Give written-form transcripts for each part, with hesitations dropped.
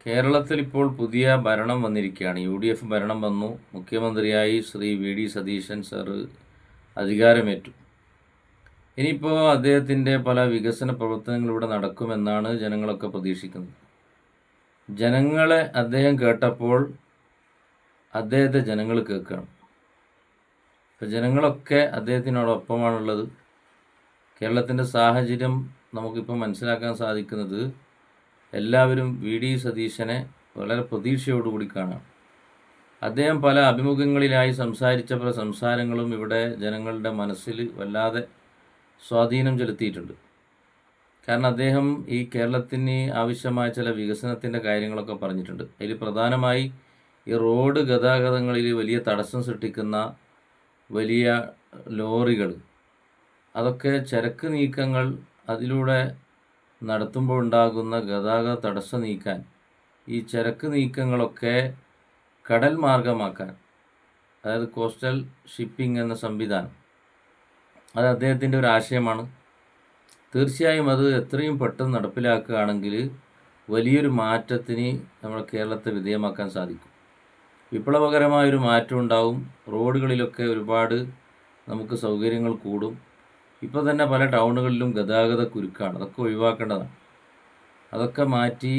കേരളത്തിൽ ഇപ്പോൾ പുതിയ ഭരണം വന്നിരിക്കുകയാണ്. യു.ഡി.എഫ് ഭരണം വന്നു. മുഖ്യമന്ത്രിയായി ശ്രീ വി.ഡി. സതീശൻ സാറ് അധികാരമേറ്റു. ഇനിയിപ്പോൾ അദ്ദേഹത്തിൻ്റെ പല വികസന പ്രവർത്തനങ്ങൾ ഇവിടെ നടക്കുമെന്നാണ് ജനങ്ങളൊക്കെ പ്രതീക്ഷിക്കുന്നത്. ജനങ്ങളെ അദ്ദേഹം കേട്ടപ്പോൾ അദ്ദേഹത്തെ ജനങ്ങൾ കേൾക്കുകയാണ്. അപ്പോൾ ജനങ്ങളൊക്കെ അദ്ദേഹത്തിനോടൊപ്പമാണുള്ളത്. കേരളത്തിൻ്റെ സാഹചര്യം നമുക്കിപ്പോൾ മനസ്സിലാക്കാൻ സാധിക്കുന്നത് എല്ലാവരും വി.ഡി. സതീശനെ വളരെ പ്രതീക്ഷയോടുകൂടി കാണാം. അദ്ദേഹം പല അഭിമുഖങ്ങളിലായി സംസാരിച്ച പല സംസാരങ്ങളും ഇവിടെ ജനങ്ങളുടെ മനസ്സിൽ വല്ലാതെ സ്വാധീനം ചെലുത്തിയിട്ടുണ്ട്. കാരണം അദ്ദേഹം ഈ കേരളത്തിന് ആവശ്യമായ ചില വികസനത്തിൻ്റെ കാര്യങ്ങളൊക്കെ പറഞ്ഞിട്ടുണ്ട്. അതിൽ പ്രധാനമായി ഈ റോഡ് ഗതാഗതങ്ങളിൽ വലിയ തടസ്സം സൃഷ്ടിക്കുന്ന വലിയ ലോറികൾ, അതൊക്കെ ചരക്ക് നീക്കങ്ങൾ അതിലൂടെ നടത്തുമ്പോൾ ഉണ്ടാകുന്ന ഗതാഗത തടസ്സം നീക്കാൻ, ഈ ചരക്ക് നീക്കങ്ങളൊക്കെ കടൽ മാർഗമാക്കാൻ, അതായത് കോസ്റ്റൽ ഷിപ്പിംഗ് എന്ന സംവിധാനം, അത് അദ്ദേഹത്തിൻ്റെ ഒരു ആശയമാണ്. തീർച്ചയായും അത് എത്രയും പെട്ടെന്ന് നടപ്പിലാക്കുകയാണെങ്കിൽ വലിയൊരു മാറ്റത്തിന് നമ്മുടെ കേരളത്തെ വിധേയമാക്കാൻ സാധിക്കും. വിപ്ലവകരമായൊരു മാറ്റം ഉണ്ടാവും. റോഡുകളിലൊക്കെ ഒരുപാട് നമുക്ക് സൗകര്യങ്ങൾ കൂടും. ഇപ്പോൾ തന്നെ പല ടൗണുകളിലും ഗതാഗത കുരുക്കാണ്. അതൊക്കെ ഒഴിവാക്കേണ്ടതാണ്. അതൊക്കെ മാറ്റി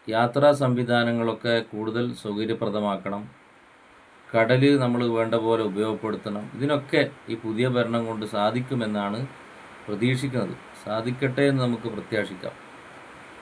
യാത്രാ സംവിധാനങ്ങളൊക്കെ കൂടുതൽ സൗകര്യപ്രദമാക്കണം. കടൽ നമ്മൾ വേണ്ട പോലെ ഉപയോഗപ്പെടുത്തണം. ഇതിനൊക്കെ ഈ പുതിയ ഭരണം കൊണ്ട് സാധിക്കുമെന്നാണ് പ്രതീക്ഷിക്കുന്നത്. സാധിക്കട്ടെ എന്ന് നമുക്ക് പ്രത്യാശിക്കാം.